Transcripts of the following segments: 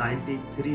93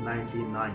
99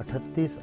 38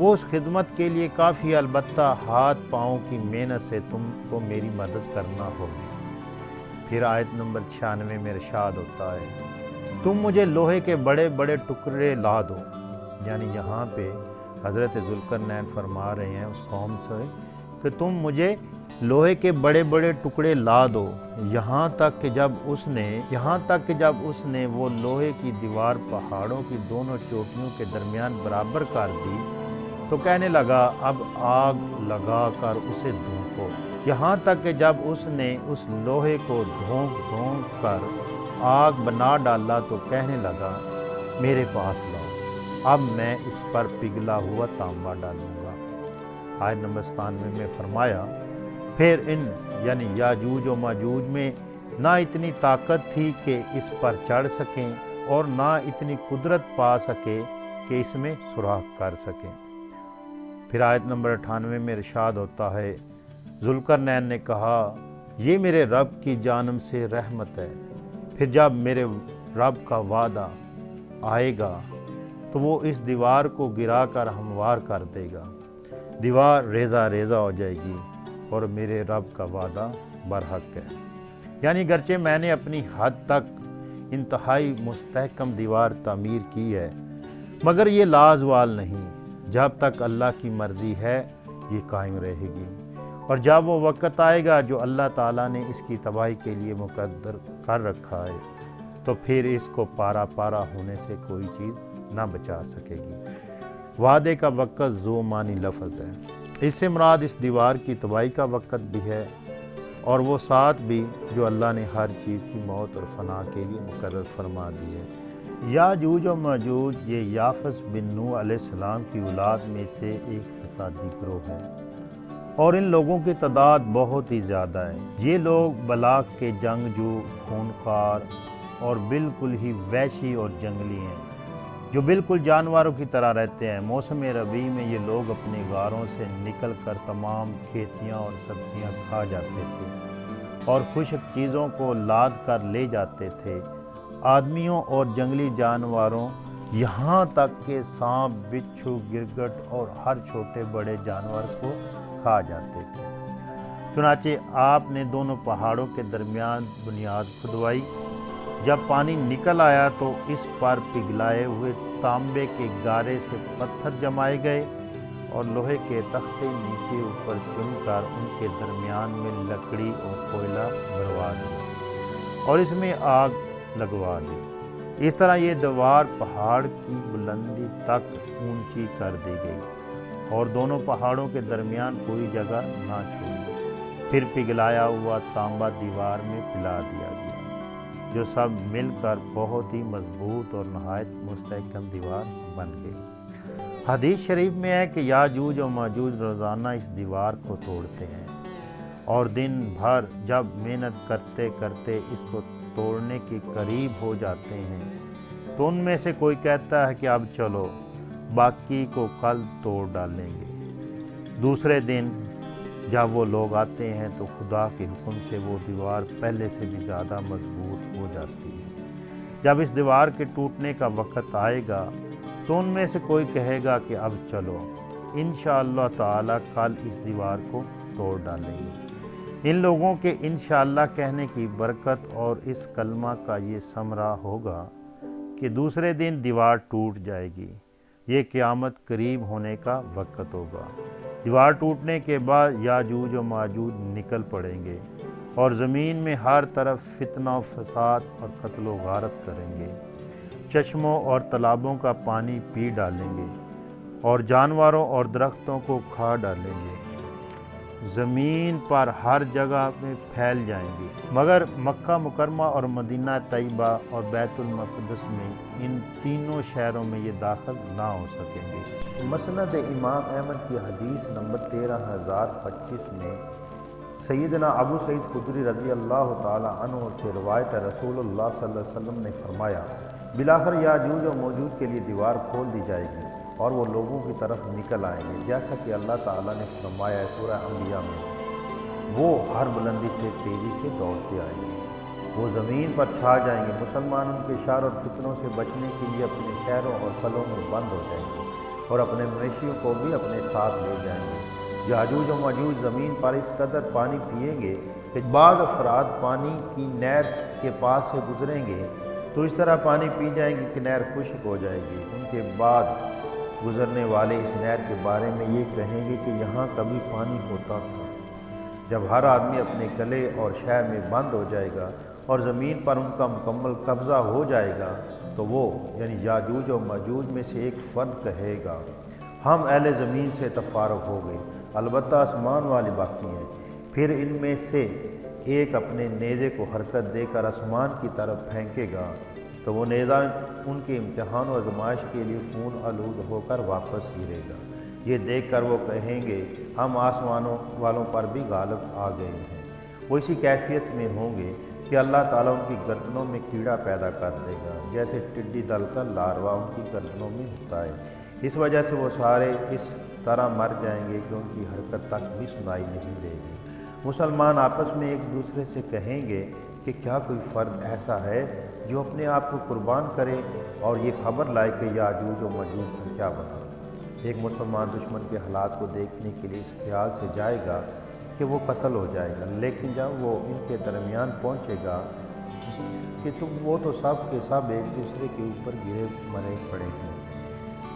وہ اس خدمت کے لیے کافی، البتہ ہاتھ پاؤں کی محنت سے تم کو میری مدد کرنا ہوگی۔ پھر آیت نمبر 96 میں ارشاد ہوتا ہے تم مجھے لوہے کے بڑے بڑے ٹکڑے لا دو، یعنی یہاں پہ حضرت ذوالقرنین فرما رہے ہیں اس قوم سے کہ تم مجھے لوہے کے بڑے بڑے ٹکڑے لا دو، یہاں تک کہ جب اس نے وہ لوہے کی دیوار پہاڑوں کی دونوں چوٹیوں کے درمیان برابر کر دی تو کہنے لگا اب آگ لگا کر اسے دھونکو، یہاں تک کہ جب اس نے اس لوہے کو دھونک کر آگ بنا ڈالا تو کہنے لگا میرے پاس لاؤ، اب میں اس پر پگھلا ہوا تانبا ڈالوں گا۔ آیت نمبر 97 میں فرمایا پھر ان یعنی یاجوج و ماجوج میں نہ اتنی طاقت تھی کہ اس پر چڑھ سکیں اور نہ اتنی قدرت پا سکے کہ اس میں سوراخ کر سکیں۔ پھر آیت نمبر 98 میں ارشاد ہوتا ہے ذوالقرنین نے کہا یہ میرے رب کی جانب سے رحمت ہے، پھر جب میرے رب کا وعدہ آئے گا تو وہ اس دیوار کو گرا کر ہموار کر دے گا، دیوار ریزہ ریزہ ہو جائے گی اور میرے رب کا وعدہ برحق ہے۔ یعنی گرچہ میں نے اپنی حد تک انتہائی مستحکم دیوار تعمیر کی ہے مگر یہ لازوال نہیں، جب تک اللہ کی مرضی ہے یہ قائم رہے گی، اور جب وہ وقت آئے گا جو اللہ تعالیٰ نے اس کی تباہی کے لیے مقدر کر رکھا ہے تو پھر اس کو پارا پارا ہونے سے کوئی چیز نہ بچا سکے گی۔ وعدے کا وقت ذو معنی لفظ ہے، اس سے مراد اس دیوار کی تباہی کا وقت بھی ہے اور وہ ساتھ بھی جو اللہ نے ہر چیز کی موت اور فنا کے لیے مقرر فرما دی ہے۔ یاجوج و ماجوج یہ یافس بن نوح علیہ السلام کی اولاد میں سے ایک فسادی گروہ ہے اور ان لوگوں کی تعداد بہت ہی زیادہ ہے۔ یہ لوگ بلاک کے جنگجو، خونخوار اور بالکل ہی وحشی اور جنگلی ہیں جو بالکل جانوروں کی طرح رہتے ہیں۔ موسم ربیع میں یہ لوگ اپنے غاروں سے نکل کر تمام کھیتیاں اور سبزیاں کھا جاتے تھے اور خشک چیزوں کو لاد کر لے جاتے تھے۔ آدمیوں اور جنگلی جانوروں یہاں تک کہ سانپ، بچھو، گرگٹ اور ہر چھوٹے بڑے جانور کو کھا جاتے تھے۔ چنانچہ آپ نے دونوں پہاڑوں کے درمیان بنیاد کھدوائی، جب پانی نکل آیا تو اس پر پگھلائے ہوئے تانبے کے گارے سے پتھر جمائے گئے اور لوہے کے تختے نیچے اوپر چن کر ان کے درمیان میں لکڑی اور کوئلہ بھروا دیا اور اس میں آگ لگوا دی۔ اس طرح یہ دیوار پہاڑ کی بلندی تک اونچی کر دی گئی اور دونوں پہاڑوں کے درمیان کوئی جگہ نہ چھوڑی۔ پھر پگھلایا ہوا تانبا دیوار میں پلا دیا گیا جو سب مل کر بہت ہی مضبوط اور نہایت مستحکم دیوار بن گئی۔ حدیث شریف میں ہے کہ یاجوج و ماجوج روزانہ اس دیوار کو توڑتے ہیں اور دن بھر جب محنت کرتے کرتے اس کو توڑنے کے قریب ہو جاتے ہیں تو ان میں سے کوئی کہتا ہے کہ اب چلو باقی کو کل توڑ ڈالیں گے۔ دوسرے دن جب وہ لوگ آتے ہیں تو خدا کے حکم سے وہ دیوار پہلے سے بھی زیادہ مضبوط ہو جاتی ہے۔ جب اس دیوار کے ٹوٹنے کا وقت آئے گا تو ان میں سے کوئی کہے گا کہ اب چلو انشاءاللہ تعالی کل اس دیوار کو توڑ ڈالیں گے۔ ان لوگوں کے انشاءاللہ کہنے کی برکت اور اس کلمہ کا یہ ثمرہ ہوگا کہ دوسرے دن دیوار ٹوٹ جائے گی۔ یہ قیامت قریب ہونے کا وقت ہوگا۔ دیوار ٹوٹنے کے بعد یاجوج و ماجوج نکل پڑیں گے اور زمین میں ہر طرف فتنہ و فساد اور قتل و غارت کریں گے، چشموں اور تالابوں کا پانی پی ڈالیں گے اور جانوروں اور درختوں کو کھا ڈالیں گے، زمین پر ہر جگہ میں پھیل جائیں گے، مگر مکہ مکرمہ اور مدینہ طیبہ اور بیت المقدس میں ان تینوں شہروں میں یہ داخل نہ ہو سکیں گے۔ مسند امام احمد کی حدیث نمبر 13025 میں سیدنا ابو سعید خدری رضی اللہ تعالی عنہ سے روایت ہے، رسول اللہ صلی اللہ علیہ وسلم نے فرمایا بالآخر یاجوج و ماجوج کے لیے دیوار کھول دی جائے گی اور وہ لوگوں کی طرف نکل آئیں گے، جیسا کہ اللہ تعالیٰ نے فرمایا ہے سورہ انبیاء میں، وہ ہر بلندی سے تیزی سے دوڑتے آئیں گے، وہ زمین پر چھا جائیں گے، مسلمان ان کے شر اور فتنوں سے بچنے کے لیے اپنے شہروں اور قلعوں میں بند ہو جائیں گے، اور اپنے مویشیوں کو بھی اپنے ساتھ لے جائیں گے۔ یاجوج و ماجوج زمین پر اس قدر پانی پئیں گے کہ بعض افراد پانی کی نہر کے پاس سے گزریں گے تو اس طرح پانی پی جائیں گے کہ نہر خشک ہو جائے گی۔ ان کے بعد گزرنے والے اس نہر کے بارے میں یہ کہیں گے کہ یہاں کبھی پانی ہوتا تھا۔ جب ہر آدمی اپنے قلعے اور شہر میں بند ہو جائے گا اور زمین پر ان کا مکمل قبضہ ہو جائے گا تو وہ یعنی یاجوج و ماجوج میں سے ایک فرد کہے گا ہم اہل زمین سے تفارق ہو گئے، البتہ آسمان والے باقی ہیں۔ پھر ان میں سے ایک اپنے نیزے کو حرکت دے کر آسمان کی طرف پھینکے گا تو وہ نیزہ ان کے امتحان و آزمائش کے لیے خون آلود ہو کر واپس گرے گا۔ یہ دیکھ کر وہ کہیں گے ہم آسمانوں والوں پر بھی غالب آ گئے ہیں۔ وہ اسی کیفیت میں ہوں گے کہ اللہ تعالیٰ ان کی گردنوں میں کیڑا پیدا کر دے گا، جیسے ٹڈی دل کا لاروا ان کی گردنوں میں ہوتا ہے۔ اس وجہ سے وہ سارے اس طرح مر جائیں گے کہ ان کی حرکت تک بھی سنائی نہیں دے گی۔ مسلمان آپس میں ایک دوسرے سے کہیں گے کہ کیا کوئی فرد ایسا ہے جو اپنے آپ کو قربان کرے اور یہ خبر لائے کہ یاجوج و ماجوج کا کیا بنا۔ ایک مسلمان دشمن کے حالات کو دیکھنے کے لیے اس خیال سے جائے گا کہ وہ قتل ہو جائے گا، لیکن جب وہ ان کے درمیان پہنچے گا کہ وہ تو سب کے سب ایک دوسرے کے اوپر گرے مرے پڑے ہیں،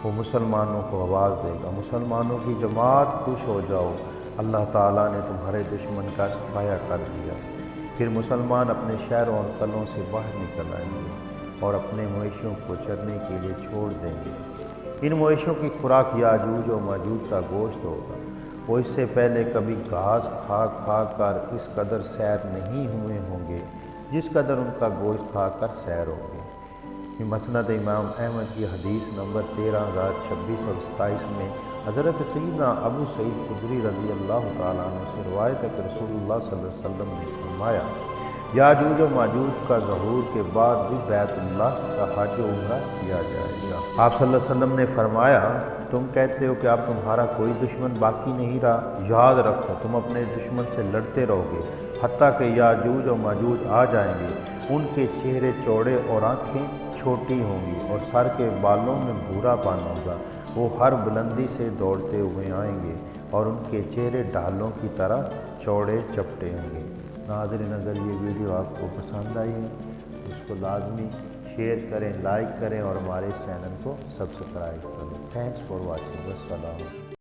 وہ مسلمانوں کو آواز دے گا مسلمانوں کی جماعت خوش ہو جاؤ، اللہ تعالیٰ نے تمہارے دشمن کا سفایہ کر دیا۔ پھر مسلمان اپنے شہروں اور قلعوں سے باہر نکل آئیں گے اور اپنے مویشیوں کو چرنے کے لیے چھوڑ دیں گے۔ ان مویشیوں کی خوراک یاجوج و ماجوج کا گوشت ہوگا۔ وہ اس سے پہلے کبھی گھاس کھا کھا کر اس قدر سیر نہیں ہوئے ہوں گے جس قدر ان کا گوشت کھا کر سیر ہوگی۔ مسند امام احمد کی حدیث نمبر 13026 اور 27 میں حضرت سیدنا ابو سعید خدری رضی اللہ تعالیٰ عنہ سے روایت ہے کہ رسول اللہ صلی اللہ علیہ وسلم نے فرمایا یاجوج و ماجوج کا ظہور کے بعد بھی بیت اللہ کا حج و عمرہ کیا جائے گا۔ آپ صلی اللہ علیہ وسلم نے فرمایا تم کہتے ہو کہ اب تمہارا کوئی دشمن باقی نہیں رہا، یاد رکھو تم اپنے دشمن سے لڑتے رہو گے حتیٰ کہ یاجوج و ماجوج آ جائیں گے۔ ان کے چہرے چوڑے اور آنکھیں چھوٹی ہوں گی اور سر کے بالوں میں بھورا پن ہوگا۔ وہ ہر بلندی سے دوڑتے ہوئے آئیں گے اور ان کے چہرے ڈھالوں کی طرح چوڑے چپٹے ہوں گے۔ ناظرین اگر یہ ویڈیو آپ کو پسند آئی ہے اس کو لازمی شیئر کریں، لائک کریں اور ہمارے چینل کو سبسکرائب کریں۔ Thanks for watching. السلام۔